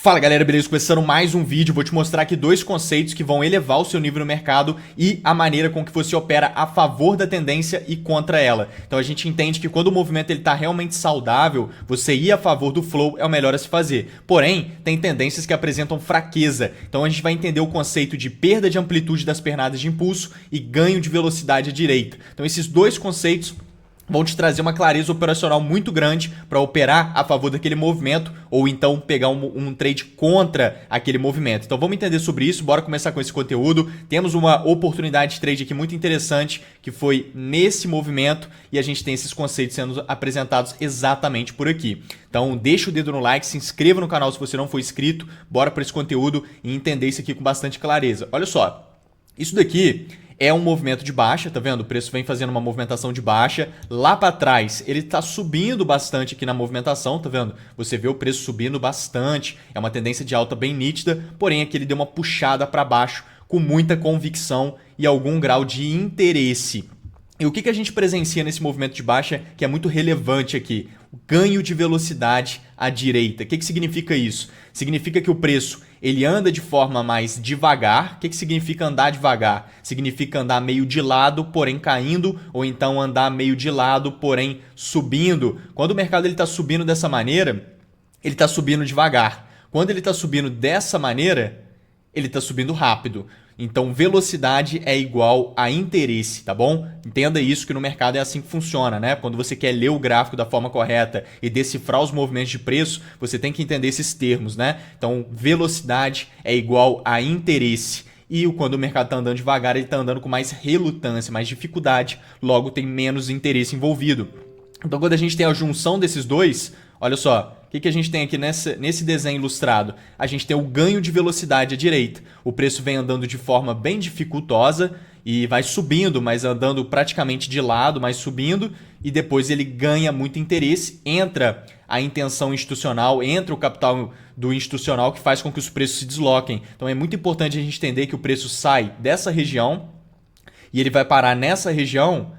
Fala galera, beleza? Começando mais um vídeo, vou te mostrar aqui dois conceitos que vão elevar o seu nível no mercado e a maneira com que você opera a favor da tendência e contra ela. Então a gente entende que quando o movimento está realmente saudável, você ir a favor do flow é o melhor a se fazer. Porém, tem tendências que apresentam fraqueza. Então a gente vai entender o conceito de perda de amplitude das pernadas de impulso e ganho de velocidade à direita. Então esses dois conceitos vão te trazer uma clareza operacional muito grande para operar a favor daquele movimento ou então pegar um trade contra aquele movimento. Então vamos entender sobre isso, bora começar com esse conteúdo. Temos uma oportunidade de trade aqui muito interessante que foi nesse movimento e a gente tem esses conceitos sendo apresentados exatamente por aqui. Então deixa o dedo no like, se inscreva no canal se você não for inscrito, bora para esse conteúdo e entender isso aqui com bastante clareza. Olha só, isso daqui é um movimento de baixa, tá vendo? O preço vem fazendo uma movimentação de baixa. Lá para trás, ele tá subindo bastante aqui na movimentação, tá vendo? Você vê o preço subindo bastante. É uma tendência de alta bem nítida, porém aqui ele deu uma puxada para baixo com muita convicção e algum grau de interesse. E o que a gente presencia nesse movimento de baixa que é muito relevante aqui? O ganho de velocidade à direita. O que significa isso? Significa que o preço ele anda de forma mais devagar. O que significa andar devagar? Significa andar meio de lado, porém caindo, ou então andar meio de lado, porém subindo. Quando o mercado está subindo dessa maneira, ele está subindo devagar. Quando ele está subindo dessa maneira, ele está subindo rápido. Então, velocidade é igual a interesse, tá bom? Entenda isso que no mercado é assim que funciona, né? Quando você quer ler o gráfico da forma correta e decifrar os movimentos de preço, você tem que entender esses termos, né? Então, velocidade é igual a interesse. E quando o mercado está andando devagar, ele está andando com mais relutância, mais dificuldade, logo tem menos interesse envolvido. Então, quando a gente tem a junção desses dois, olha só, o que a gente tem aqui nesse desenho ilustrado? A gente tem o ganho de velocidade à direita. O preço vem andando de forma bem dificultosa e vai subindo, mas andando praticamente de lado, mas subindo, e depois ele ganha muito interesse, entra a intenção institucional, entra o capital do institucional que faz com que os preços se desloquem. Então é muito importante a gente entender que o preço sai dessa região e ele vai parar nessa região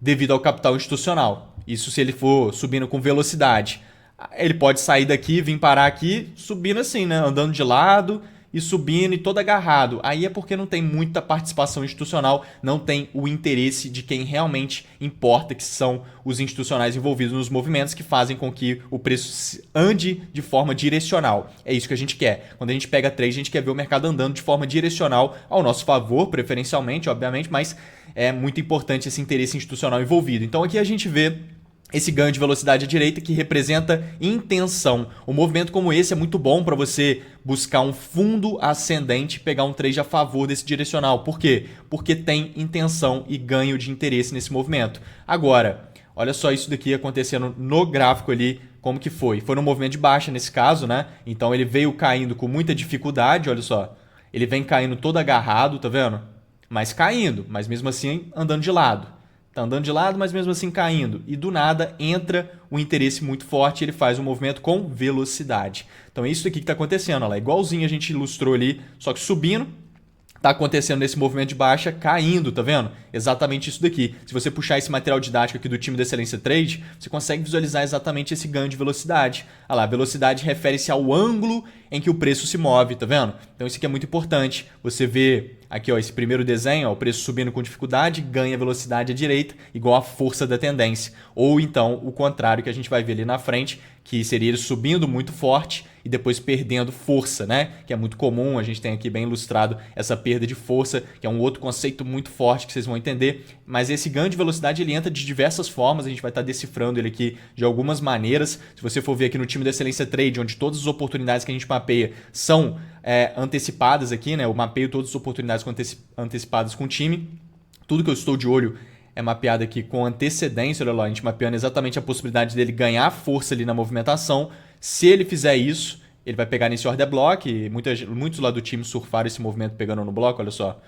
devido ao capital institucional. Isso se ele for subindo com velocidade. Ele pode sair daqui, vir parar aqui, subindo assim, né? Andando de lado e subindo e todo agarrado. Aí é porque não tem muita participação institucional, não tem o interesse de quem realmente importa, que são os institucionais envolvidos nos movimentos que fazem com que o preço ande de forma direcional. É isso que a gente quer. Quando a gente pega trade, a gente quer ver o mercado andando de forma direcional ao nosso favor, preferencialmente, obviamente, mas é muito importante esse interesse institucional envolvido. Então aqui a gente vê esse ganho de velocidade à direita que representa intenção. Um movimento como esse é muito bom para você buscar um fundo ascendente e pegar um trade a favor desse direcional. Por quê? Porque tem intenção e ganho de interesse nesse movimento. Agora, olha só isso daqui acontecendo no gráfico ali, como que foi? Foi no movimento de baixa nesse caso, né? Então ele veio caindo com muita dificuldade, olha só. Ele vem caindo todo agarrado, tá vendo? Mas caindo, mas mesmo assim andando de lado. Tá andando de lado, mas mesmo assim caindo. E do nada entra um interesse muito forte e ele faz um movimento com velocidade. Então é isso aqui que está acontecendo. Olha lá, igualzinho a gente ilustrou ali, só que subindo. Tá acontecendo nesse movimento de baixa, caindo, tá vendo? Exatamente isso daqui. Se você puxar esse material didático aqui do time da Excelência Trade, você consegue visualizar exatamente esse ganho de velocidade. Olha lá, velocidade refere-se ao ângulo em que o preço se move, tá vendo? Então isso aqui é muito importante. Você vê aqui, ó, esse primeiro desenho, ó, o preço subindo com dificuldade, ganha velocidade à direita, igual a força da tendência. Ou então o contrário que a gente vai ver ali na frente, que seria ele subindo muito forte e depois perdendo força, né? Que é muito comum, a gente tem aqui bem ilustrado essa perda de força, que é um outro conceito muito forte que vocês vão entender. Mas esse ganho de velocidade ele entra de diversas formas, a gente vai estar decifrando ele aqui de algumas maneiras. Se você for ver aqui no time da Excelência Trade, onde todas as oportunidades que a gente mapeia são antecipadas aqui, né? Eu mapeio todas as oportunidades antecipadas com o time. Tudo que eu estou de olho é mapeado aqui com antecedência, olha lá, a gente mapeando exatamente a possibilidade dele ganhar força ali na movimentação. Se ele fizer isso, ele vai pegar nesse order block, e muitos lá do time surfaram esse movimento pegando no bloco, olha só.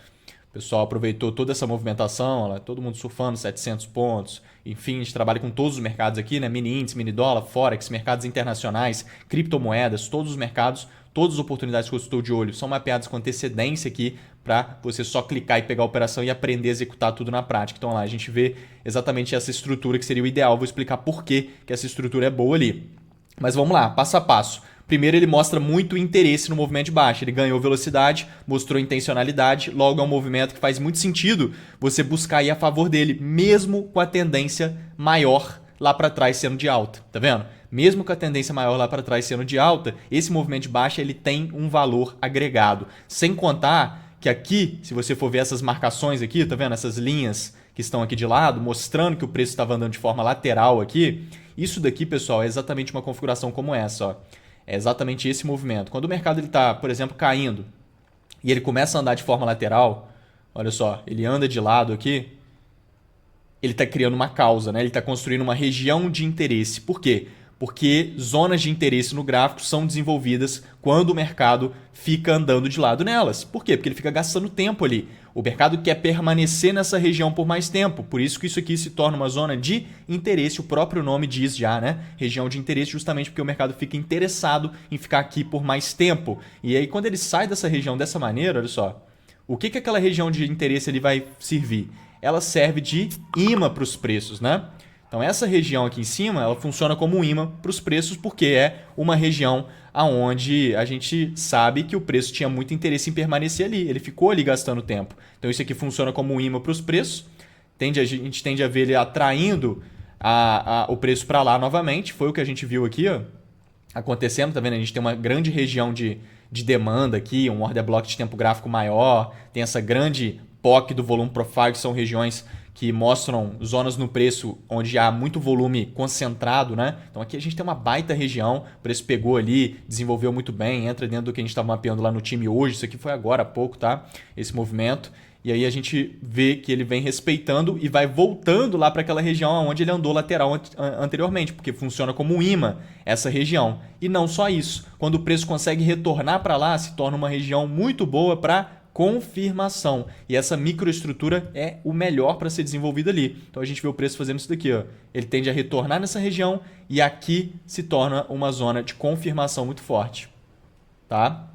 O pessoal aproveitou toda essa movimentação, olha, todo mundo surfando 700 pontos. Enfim, a gente trabalha com todos os mercados aqui, né? Mini índice, mini dólar, forex, mercados internacionais, criptomoedas, todos os mercados, todas as oportunidades que eu estou de olho são mapeadas com antecedência aqui para você só clicar e pegar a operação e aprender a executar tudo na prática. Então lá a gente vê exatamente essa estrutura que seria o ideal. Vou explicar por que essa estrutura é boa ali. Mas vamos lá, passo a passo. Primeiro, ele mostra muito interesse no movimento de baixa. Ele ganhou velocidade, mostrou intencionalidade, logo é um movimento que faz muito sentido você buscar ir a favor dele, mesmo com a tendência maior lá para trás sendo de alta, tá vendo? Mesmo com a tendência maior lá para trás sendo de alta, esse movimento de baixa ele tem um valor agregado. Sem contar que aqui, se você for ver essas marcações aqui, tá vendo? Essas linhas que estão aqui de lado, mostrando que o preço estava andando de forma lateral aqui. Isso daqui, pessoal, é exatamente uma configuração como essa, ó. É exatamente esse movimento. Quando o mercado está, por exemplo, caindo e ele começa a andar de forma lateral, olha só, ele anda de lado aqui, ele está criando uma causa, né? Ele está construindo uma região de interesse. Por quê? Porque zonas de interesse no gráfico são desenvolvidas quando o mercado fica andando de lado nelas. Por quê? Porque ele fica gastando tempo ali. O mercado quer permanecer nessa região por mais tempo. Por isso que isso aqui se torna uma zona de interesse. O próprio nome diz já, né? Região de interesse, justamente porque o mercado fica interessado em ficar aqui por mais tempo. E aí, quando ele sai dessa região dessa maneira, olha só, o que aquela região de interesse ele vai servir? Ela serve de imã para os preços, né? Então essa região aqui em cima, ela funciona como um imã para os preços porque é uma região aonde a gente sabe que o preço tinha muito interesse em permanecer ali. Ele ficou ali gastando tempo. Então isso aqui funciona como um imã para os preços. A gente tende a ver ele atraindo o preço para lá novamente. Foi o que a gente viu aqui, ó, acontecendo. Tá vendo? A gente tem uma grande região de demanda aqui, um order block de tempo gráfico maior. Tem essa grande POC do volume profile, que são regiões que mostram zonas no preço onde há muito volume concentrado, né? Então aqui a gente tem uma baita região, o preço pegou ali, desenvolveu muito bem, entra dentro do que a gente estava mapeando lá no time hoje, isso aqui foi agora há pouco, tá? Esse movimento. E aí a gente vê que ele vem respeitando e vai voltando lá para aquela região onde ele andou lateral anteriormente, porque funciona como um imã essa região. E não só isso, quando o preço consegue retornar para lá, se torna uma região muito boa para confirmação. E essa microestrutura é o melhor para ser desenvolvida ali. Então a gente vê o preço fazendo isso daqui, ó. Ele tende a retornar nessa região e aqui se torna uma zona de confirmação muito forte, tá?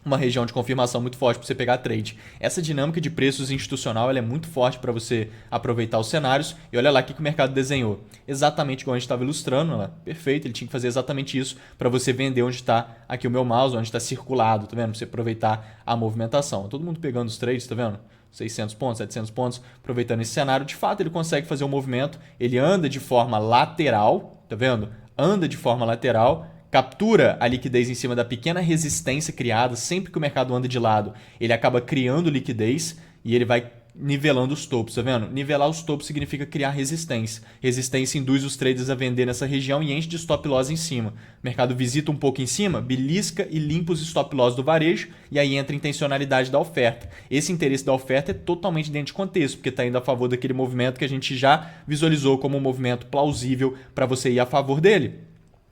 Uma região de confirmação muito forte para você pegar trade. Essa dinâmica de preços institucional ela é muito forte para você aproveitar os cenários. E olha lá o que o mercado desenhou. Exatamente como a gente estava ilustrando. Olha lá. Perfeito, ele tinha que fazer exatamente isso para você vender onde está aqui o meu mouse, onde está circulado, tá vendo? Para você aproveitar a movimentação. Todo mundo pegando os trades, tá vendo? 600 pontos, 700 pontos, aproveitando esse cenário. De fato, ele consegue fazer um movimento. Ele anda de forma lateral, tá vendo? Anda de forma lateral. Captura a liquidez em cima da pequena resistência criada. Sempre que o mercado anda de lado, ele acaba criando liquidez e ele vai nivelando os topos, tá vendo? Nivelar os topos significa criar resistência. Resistência induz os traders a vender nessa região e enche de stop loss em cima. O mercado visita um pouco em cima, belisca e limpa os stop loss do varejo e aí entra a intencionalidade da oferta. Esse interesse da oferta é totalmente dentro de contexto, porque está indo a favor daquele movimento que a gente já visualizou como um movimento plausível para você ir a favor dele.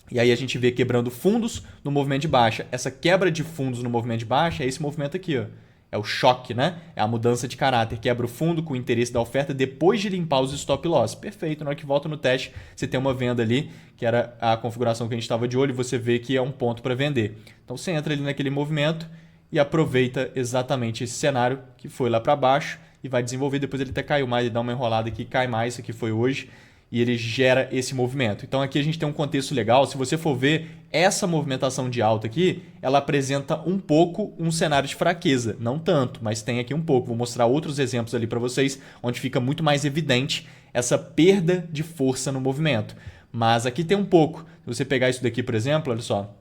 E aí a gente vê quebrando fundos no movimento de baixa. Essa quebra de fundos no movimento de baixa é esse movimento aqui, ó. É o choque, né? É a mudança de caráter. Quebra o fundo com o interesse da oferta depois de limpar os stop loss. Perfeito. Na hora que volta no teste, você tem uma venda ali, que era a configuração que a gente estava de olho, e você vê que é um ponto para vender. Então você entra ali naquele movimento e aproveita exatamente esse cenário que foi lá para baixo e vai desenvolver. Depois ele até caiu mais, ele dá uma enrolada aqui, cai mais. Isso aqui foi hoje. E ele gera esse movimento. Então aqui a gente tem um contexto legal. Se você for ver essa movimentação de alta aqui, ela apresenta um pouco um cenário de fraqueza. Não tanto, mas tem aqui um pouco. Vou mostrar outros exemplos ali para vocês, onde fica muito mais evidente essa perda de força no movimento. Mas aqui tem um pouco. Se você pegar isso daqui, por exemplo, olha só,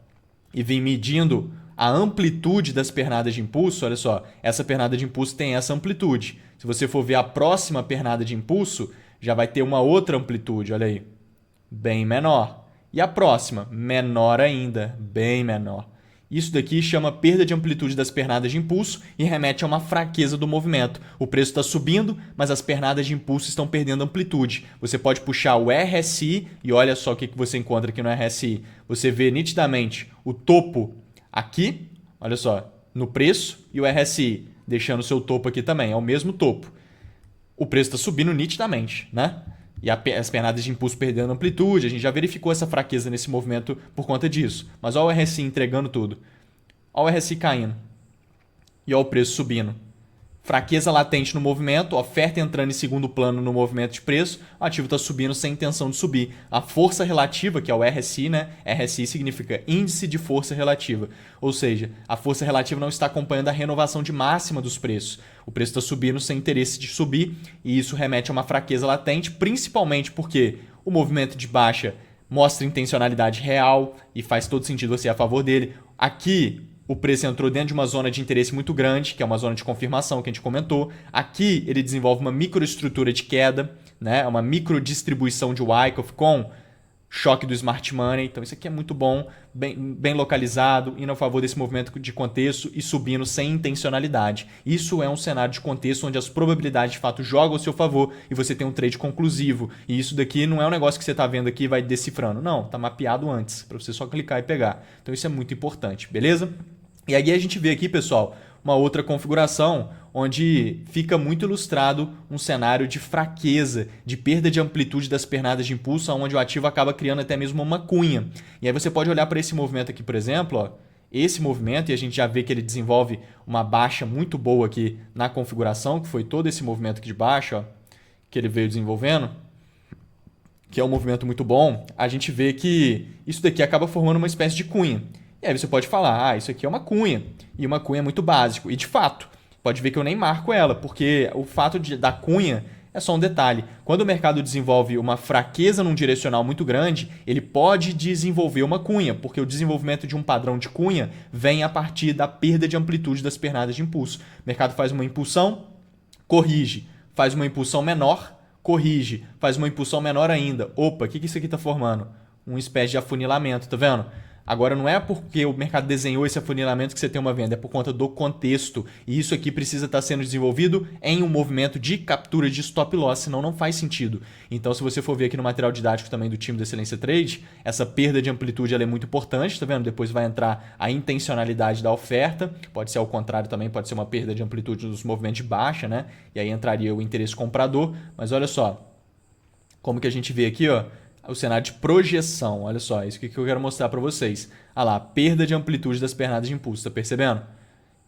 e vir medindo a amplitude das pernadas de impulso, olha só, essa pernada de impulso tem essa amplitude. Se você for ver a próxima pernada de impulso, já vai ter uma outra amplitude, olha aí, bem menor. E a próxima, menor ainda, bem menor. Isso daqui chama perda de amplitude das pernadas de impulso e remete a uma fraqueza do movimento. O preço está subindo, mas as pernadas de impulso estão perdendo amplitude. Você pode puxar o RSI e olha só o que você encontra aqui no RSI. Você vê nitidamente o topo aqui, olha só, no preço e o RSI, deixando o seu topo aqui também, é o mesmo topo. O preço está subindo nitidamente, né? E as pernadas de impulso perdendo amplitude, a gente já verificou essa fraqueza nesse movimento por conta disso. Mas olha o RSI entregando tudo. Olha o RSI caindo. E olha o preço subindo. Fraqueza latente no movimento, oferta entrando em segundo plano no movimento de preço, o ativo está subindo sem intenção de subir. A força relativa, que é o RSI, né? RSI significa Índice de Força Relativa. Ou seja, a força relativa não está acompanhando a renovação de máxima dos preços. O preço está subindo sem interesse de subir e isso remete a uma fraqueza latente, principalmente porque o movimento de baixa mostra intencionalidade real e faz todo sentido você ir a favor dele. Aqui, o preço entrou dentro de uma zona de interesse muito grande, que é uma zona de confirmação que a gente comentou. Aqui ele desenvolve uma microestrutura de queda, né? Uma microdistribuição de Wyckoff com choque do Smart Money. Então isso aqui é muito bom, bem localizado, indo a favor desse movimento de contexto e subindo sem intencionalidade. Isso é um cenário de contexto onde as probabilidades de fato jogam ao seu favor e você tem um trade conclusivo. E isso daqui não é um negócio que você está vendo aqui e vai decifrando. Não, está mapeado antes, para você só clicar e pegar. Então isso é muito importante, beleza? E aí a gente vê aqui, pessoal, uma outra configuração onde fica muito ilustrado um cenário de fraqueza, de perda de amplitude das pernadas de impulso, onde o ativo acaba criando até mesmo uma cunha. E aí você pode olhar para esse movimento aqui, por exemplo, ó, esse movimento, e a gente já vê que ele desenvolve uma baixa muito boa aqui na configuração, que foi todo esse movimento aqui de baixa, ó, que ele veio desenvolvendo, que é um movimento muito bom. A gente vê que isso daqui acaba formando uma espécie de cunha. E aí você pode falar, isso aqui é uma cunha, e uma cunha é muito básico. E de fato, pode ver que eu nem marco ela, porque o fato da cunha é só um detalhe. Quando o mercado desenvolve uma fraqueza num direcional muito grande, ele pode desenvolver uma cunha, porque o desenvolvimento de um padrão de cunha vem a partir da perda de amplitude das pernadas de impulso. O mercado faz uma impulsão, corrige, faz uma impulsão menor, corrige, faz uma impulsão menor ainda. Opa, o que isso aqui está formando? Uma espécie de afunilamento, tá vendo? Agora, não é porque o mercado desenhou esse afunilamento que você tem uma venda, é por conta do contexto. E isso aqui precisa estar sendo desenvolvido em um movimento de captura de stop loss, senão não faz sentido. Então, se você for ver aqui no material didático também do time do Excelência Trade, essa perda de amplitude ela é muito importante, tá vendo? Depois vai entrar a intencionalidade da oferta, pode ser ao contrário também, pode ser uma perda de amplitude nos movimentos de baixa, né? E aí entraria o interesse comprador. Mas olha só, como que a gente vê aqui, ó, o cenário de projeção. Olha só, isso que eu quero mostrar para vocês. Olha lá, perda de amplitude das pernadas de impulso, tá percebendo?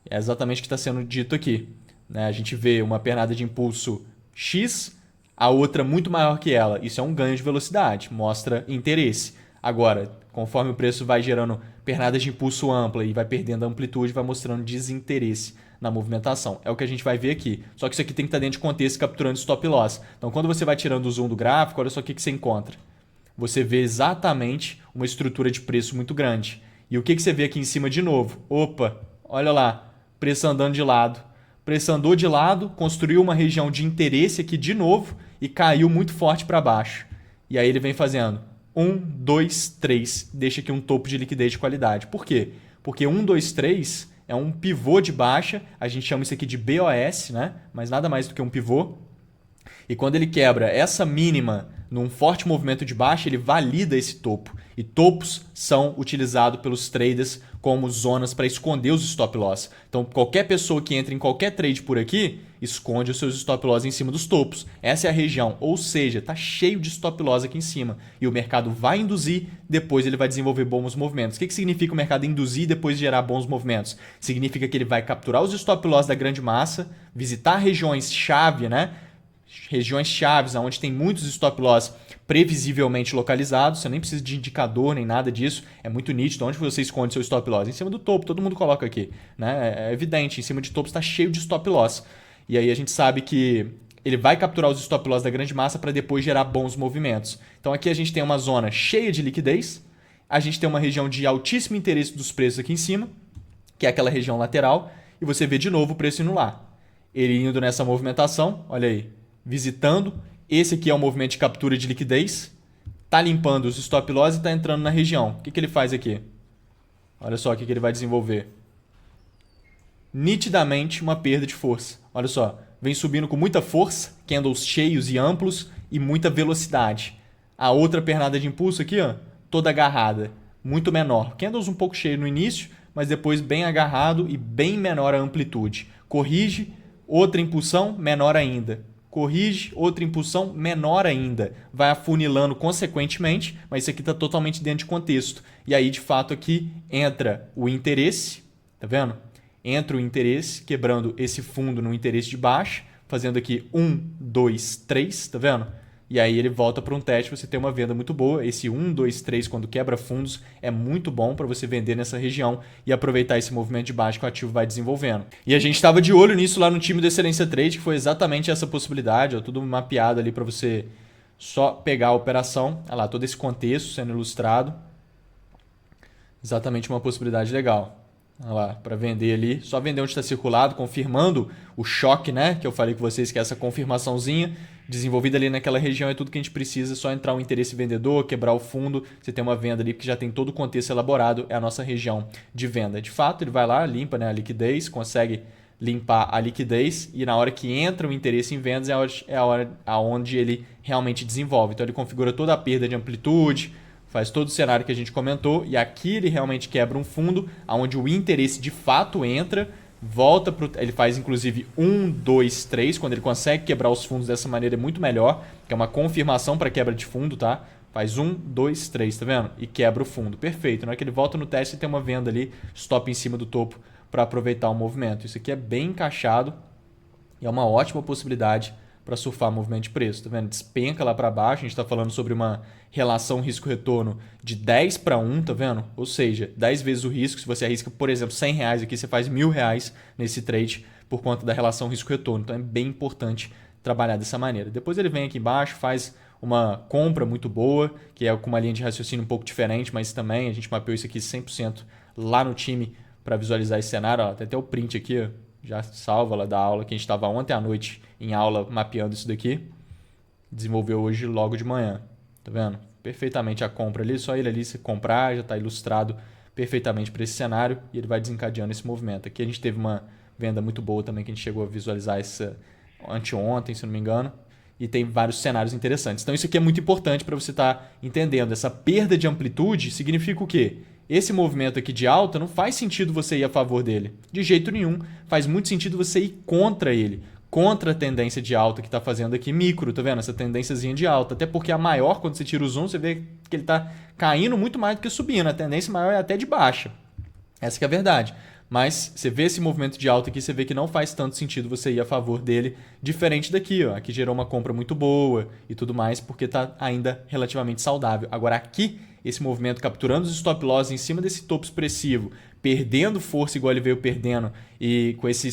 É exatamente o que está sendo dito aqui, né? A gente vê uma pernada de impulso X, a outra muito maior que ela. Isso é um ganho de velocidade, mostra interesse. Agora, conforme o preço vai gerando pernadas de impulso ampla e vai perdendo a amplitude, vai mostrando desinteresse na movimentação. É o que a gente vai ver aqui. Só que isso aqui tem que estar dentro de contexto capturando stop loss. Então, quando você vai tirando o zoom do gráfico, olha só o que você encontra. Você vê exatamente uma estrutura de preço muito grande. E o que você vê aqui em cima de novo? Opa, olha lá, preço andando de lado. Preço andou de lado, construiu uma região de interesse aqui de novo e caiu muito forte para baixo. E aí ele vem fazendo 1, 2, 3, deixa aqui um topo de liquidez de qualidade. Por quê? Porque 1, 2, 3 é um pivô de baixa, a gente chama isso aqui de BOS, né? Mas nada mais do que um pivô. E quando ele quebra essa mínima num forte movimento de baixa, ele valida esse topo. E topos são utilizados pelos traders como zonas para esconder os stop loss. Então, qualquer pessoa que entra em qualquer trade por aqui, esconde os seus stop loss em cima dos topos. Essa é a região, ou seja, está cheio de stop loss aqui em cima. E o mercado vai induzir, depois ele vai desenvolver bons movimentos. O que significa o mercado induzir e depois gerar bons movimentos? Significa que ele vai capturar os stop loss da grande massa, visitar regiões-chave, né? Regiões chaves, onde tem muitos stop loss previsivelmente localizados, você nem precisa de indicador nem nada disso, é muito nítido onde você esconde seu stop loss. Em cima do topo, todo mundo coloca aqui, né? É evidente, em cima de topo está cheio de stop loss. E aí a gente sabe que ele vai capturar os stop loss da grande massa para depois gerar bons movimentos. Então aqui a gente tem uma zona cheia de liquidez, a gente tem uma região de altíssimo interesse dos preços aqui em cima, que é aquela região lateral, e você vê de novo o preço indo lá. Ele indo nessa movimentação, olha aí, visitando. Esse aqui é o movimento de captura de liquidez. Está limpando os stop loss e está entrando na região. O que ele faz aqui? Olha só o que ele vai desenvolver. Nitidamente uma perda de força. Olha só, vem subindo com muita força, candles cheios e amplos e muita velocidade. A outra pernada de impulso aqui, ó, toda agarrada, muito menor. Candles um pouco cheio no início, mas depois bem agarrado e bem menor a amplitude. Corrige, outra impulsão, menor ainda. Corrige, outra impulsão, menor ainda. Vai afunilando consequentemente, mas isso aqui está totalmente dentro de contexto. E aí, de fato, aqui entra o interesse, tá vendo? entra o interesse, quebrando esse fundo no interesse de baixa, fazendo aqui 1, 2, 3, tá vendo? E aí ele volta para um teste, você tem uma venda muito boa. Esse 1, 2, 3, quando quebra fundos, é muito bom para você vender nessa região e aproveitar esse movimento de baixa que o ativo vai desenvolvendo. E a gente estava de olho nisso lá no time do Excelência Trade, que foi exatamente essa possibilidade, ó, tudo mapeado ali para você só pegar a operação. Olha lá, todo esse contexto sendo ilustrado. Exatamente uma possibilidade legal. Olha lá, para vender ali, só vender onde está circulado, confirmando o choque, né? Que eu falei com vocês que é essa confirmaçãozinha desenvolvida ali naquela região é tudo que a gente precisa, só entrar um interesse vendedor, quebrar o fundo, você tem uma venda ali que já tem todo o contexto elaborado, é a nossa região de venda. De fato, ele vai lá, limpa, né, a liquidez, consegue limpar a liquidez e na hora que entra o interesse em vendas é a hora aonde ele realmente desenvolve. Então ele configura toda a perda de amplitude, faz todo o cenário que a gente comentou e aqui ele realmente quebra um fundo onde o interesse de fato entra, volta pro, ele faz inclusive 1, 2, 3, quando ele consegue quebrar os fundos dessa maneira é muito melhor, que é uma confirmação para quebra de fundo, tá? Faz 1, 2, 3, tá vendo? E quebra o fundo, perfeito. Na hora que ele volta no teste, tem uma venda ali, stop em cima do topo para aproveitar o movimento. Isso aqui é bem encaixado e é uma ótima possibilidade para surfar movimento de preço, tá vendo? Despenca lá para baixo, a gente está falando sobre uma relação risco-retorno de 10 para 1, tá vendo? Ou seja, 10 vezes o risco. Se você arrisca, por exemplo, R$100 aqui, você faz R$1.000 nesse trade por conta da relação risco-retorno. Então é bem importante trabalhar dessa maneira. Depois ele vem aqui embaixo, faz uma compra muito boa, que é com uma linha de raciocínio um pouco diferente, mas também a gente mapeou isso aqui 100% lá no time para visualizar esse cenário. Ó, tem até o print aqui, ó. Já salva lá da aula que a gente estava ontem à noite em aula mapeando isso daqui. Desenvolveu hoje logo de manhã. Tá vendo? Perfeitamente a compra ali, só ele ali se comprar, já está ilustrado perfeitamente para esse cenário e ele vai desencadeando esse movimento. Aqui a gente teve uma venda muito boa também que a gente chegou a visualizar essa anteontem, se não me engano. E tem vários cenários interessantes. Então isso aqui é muito importante para você estar entendendo. Essa perda de amplitude significa o quê? Esse movimento aqui de alta não faz sentido você ir a favor dele. De jeito nenhum. Faz muito sentido você ir contra ele. Contra a tendência de alta que está fazendo aqui micro, tá vendo? Essa tendênciazinha de alta. Até porque a maior, quando você tira o zoom, você vê que ele está caindo muito mais do que subindo. A tendência maior é até de baixa. Essa que é a verdade. Mas você vê esse movimento de alta aqui, você vê que não faz tanto sentido você ir a favor dele, diferente daqui, ó. Aqui gerou uma compra muito boa e tudo mais, porque está ainda relativamente saudável. Agora aqui, esse movimento capturando os stop loss em cima desse topo expressivo, perdendo força igual ele veio perdendo e com esse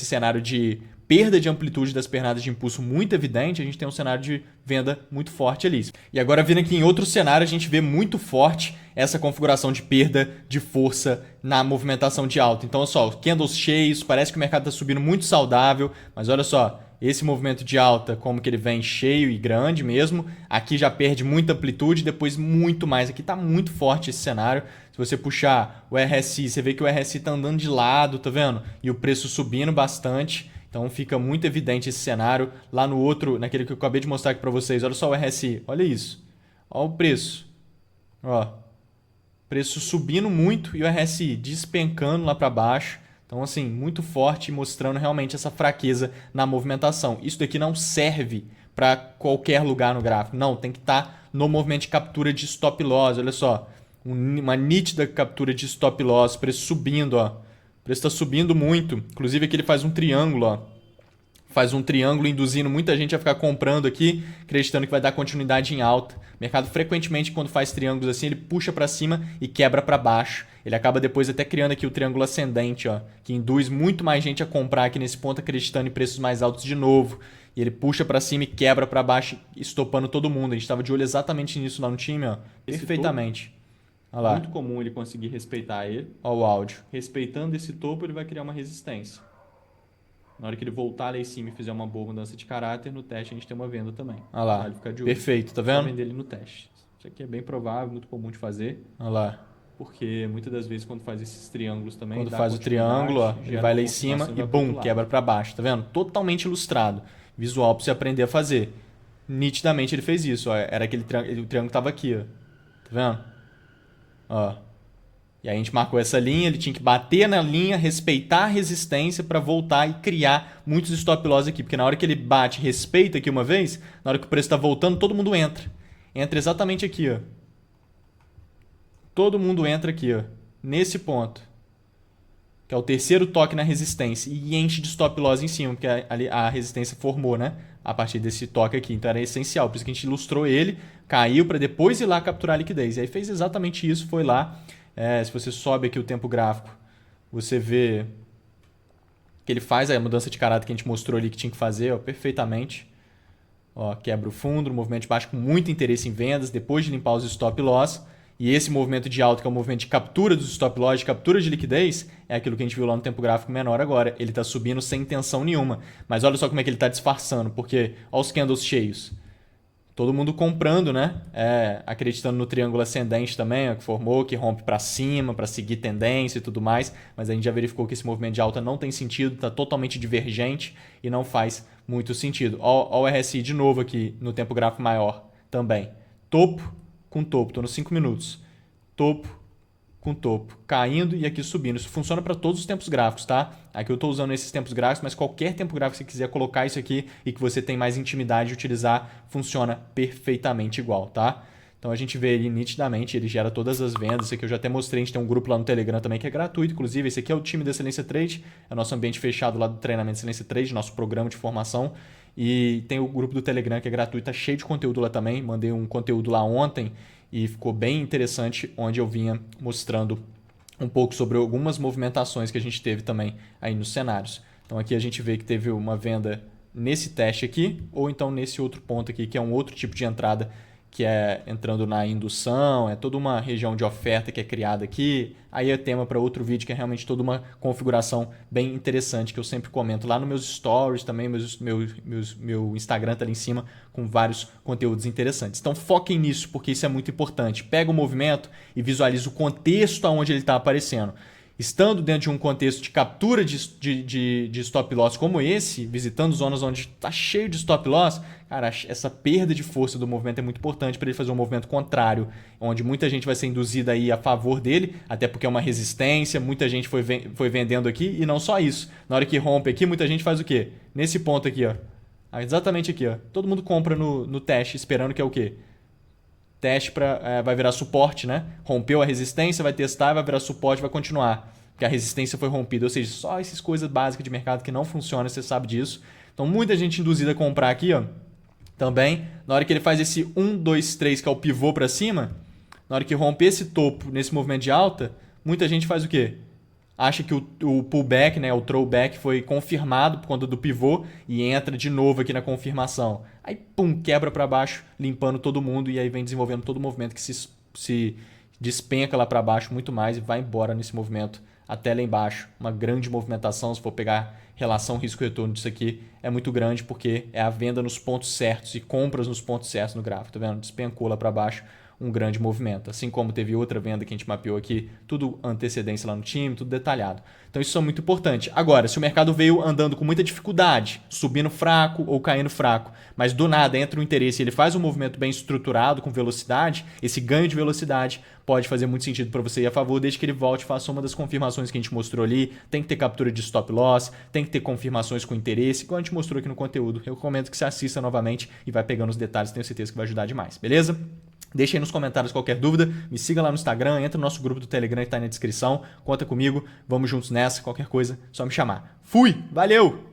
cenário de perda de amplitude das pernadas de impulso muito evidente, a gente tem um cenário de venda muito forte ali. E agora vindo aqui em outro cenário, a gente vê muito forte essa configuração de perda de força na movimentação de alta. Então, olha só, candles cheios, parece que o mercado está subindo muito saudável, mas olha só, esse movimento de alta, como que ele vem cheio e grande mesmo, aqui já perde muita amplitude, depois muito mais. Aqui está muito forte esse cenário. Se você puxar o RSI, você vê que o RSI está andando de lado, tá vendo? E o preço subindo bastante. Então fica muito evidente esse cenário. Lá no outro, naquele que eu acabei de mostrar aqui para vocês, olha só o RSI, olha isso. Olha o preço. Ó, preço subindo muito e o RSI despencando lá para baixo. Então, assim, muito forte, mostrando realmente essa fraqueza na movimentação. Isso daqui não serve para qualquer lugar no gráfico. Não, tem que estar no movimento de captura de stop loss. Olha só, uma nítida captura de stop loss, preço subindo, ó. O preço está subindo muito. Inclusive aqui ele faz um triângulo, ó. Faz um triângulo induzindo muita gente a ficar comprando aqui, acreditando que vai dar continuidade em alta. O mercado frequentemente, quando faz triângulos assim, ele puxa para cima e quebra para baixo. Ele acaba depois até criando aqui o triângulo ascendente, ó, que induz muito mais gente a comprar aqui nesse ponto, acreditando em preços mais altos de novo. E ele puxa para cima e quebra para baixo, estopando todo mundo. A gente estava de olho exatamente nisso lá no time, ó, perfeitamente. Olha lá. Muito comum ele conseguir respeitar ele. Olha o áudio. Respeitando esse topo, ele vai criar uma resistência. Na hora que ele voltar lá em cima e fizer uma boa mudança de caráter, no teste a gente tem uma venda também. Olha lá. Ele fica de olho. Perfeito, tá vendo? Vender ele no teste. Isso aqui é bem provável, muito comum de fazer. Olha lá. Porque muitas das vezes quando faz esses triângulos também... Quando faz o triângulo, ó, ele vai lá em cima e bum, quebra para baixo, tá vendo? Totalmente ilustrado. Visual para você aprender a fazer. Nitidamente ele fez isso, ó. Era aquele triângulo, o triângulo tava aqui, ó. Tá vendo? Ó. E aí a gente marcou essa linha, ele tinha que bater na linha, respeitar a resistência para voltar e criar muitos stop loss aqui. Porque na hora que ele bate, respeita aqui uma vez, na hora que o preço está voltando, todo mundo entra. Entra exatamente aqui, ó. Todo mundo entra aqui, ó. Nesse ponto. que é o terceiro toque na resistência, e enche de stop loss em cima, porque a resistência formou, né? A partir desse toque aqui. Então era essencial, por isso que a gente ilustrou ele, caiu para depois ir lá capturar a liquidez. E aí fez exatamente isso, foi lá. Se você sobe aqui o tempo gráfico, você vê que ele faz a mudança de caráter que a gente mostrou ali que tinha que fazer, ó, perfeitamente. Ó, quebra o fundo, movimento de baixo com muito interesse em vendas, depois de limpar os stop loss. E esse movimento de alta, que é o movimento de captura dos stop loss, de captura de liquidez, é aquilo que a gente viu lá no tempo gráfico menor agora. Ele está subindo sem intenção nenhuma. Mas olha só como é que ele está disfarçando, porque olha os candles cheios. Todo mundo comprando, né? Acreditando no triângulo ascendente também, ó, que formou, que rompe para cima, para seguir tendência e tudo mais. Mas a gente já verificou que esse movimento de alta não tem sentido, está totalmente divergente e não faz muito sentido. Ó o RSI de novo aqui no tempo gráfico maior também. Topo com topo, estou nos 5 minutos. Topo com topo, caindo e aqui subindo. Isso funciona para todos os tempos gráficos, tá? Aqui eu estou usando esses tempos gráficos, mas qualquer tempo gráfico que você quiser colocar isso aqui e que você tem mais intimidade de utilizar, funciona perfeitamente igual, tá? Então a gente vê ele nitidamente, ele gera todas as vendas. Esse aqui eu já até mostrei, a gente tem um grupo lá no Telegram também que é gratuito. Inclusive, esse aqui é o time da Excelência Trade, é o nosso ambiente fechado lá do treinamento Excelência Trade, nosso programa de formação. E tem o grupo do Telegram que é gratuito, tá cheio de conteúdo lá também. Mandei um conteúdo lá ontem e ficou bem interessante, onde eu vinha mostrando um pouco sobre algumas movimentações que a gente teve também aí nos cenários. Então aqui a gente vê que teve uma venda nesse teste aqui, ou então nesse outro ponto aqui, que é um outro tipo de entrada, que é entrando na indução, é toda uma região de oferta que é criada aqui. Aí é tema para outro vídeo, que é realmente toda uma configuração bem interessante, que eu sempre comento lá nos meus stories também, meu Instagram tá ali em cima, com vários conteúdos interessantes. Então foquem nisso, porque isso é muito importante. Pega o movimento e visualiza o contexto onde ele está aparecendo. Estando dentro de um contexto de captura de stop loss como esse, visitando zonas onde está cheio de stop loss, cara, essa perda de força do movimento é muito importante para ele fazer um movimento contrário, onde muita gente vai ser induzida aí a favor dele, até porque é uma resistência, muita gente foi vendendo aqui, e não só isso. Na hora que rompe aqui, muita gente faz o quê? Nesse ponto aqui, ó. Exatamente aqui, ó. Todo mundo compra no teste, esperando que é o quê? Teste vai virar suporte, né? Rompeu a resistência, vai testar, vai virar suporte, vai continuar. Porque a resistência foi rompida. Ou seja, só essas coisas básicas de mercado que não funcionam, você sabe disso. Então, muita gente induzida a comprar aqui, ó. Também, na hora que ele faz esse 1, 2, 3, que é o pivô para cima, na hora que rompe esse topo nesse movimento de alta, muita gente faz o quê? Acha que o pullback, né, o throwback foi confirmado por conta do pivô e entra de novo aqui na confirmação. Aí, pum, quebra para baixo, limpando todo mundo e aí vem desenvolvendo todo o movimento que se despenca lá para baixo muito mais e vai embora nesse movimento até lá embaixo. Uma grande movimentação, se for pegar relação risco-retorno disso aqui, é muito grande porque é a venda nos pontos certos e compras nos pontos certos no gráfico, tá vendo? Despencou lá para baixo, um grande movimento. Assim como teve outra venda que a gente mapeou aqui, tudo antecedência lá no time, tudo detalhado. Então isso é muito importante. Agora, se o mercado veio andando com muita dificuldade, subindo fraco ou caindo fraco, mas do nada entra o interesse e ele faz um movimento bem estruturado, com velocidade, esse ganho de velocidade pode fazer muito sentido para você ir a favor, desde que ele volte e faça uma das confirmações que a gente mostrou ali. Tem que ter captura de stop loss, tem que ter confirmações com interesse, igual a gente mostrou aqui no conteúdo. Eu recomendo que você assista novamente e vai pegando os detalhes, tenho certeza que vai ajudar demais, beleza? Deixa aí nos comentários qualquer dúvida, me siga lá no Instagram, entra no nosso grupo do Telegram que está aí na descrição, conta comigo, vamos juntos nessa, qualquer coisa, só me chamar. Fui, valeu!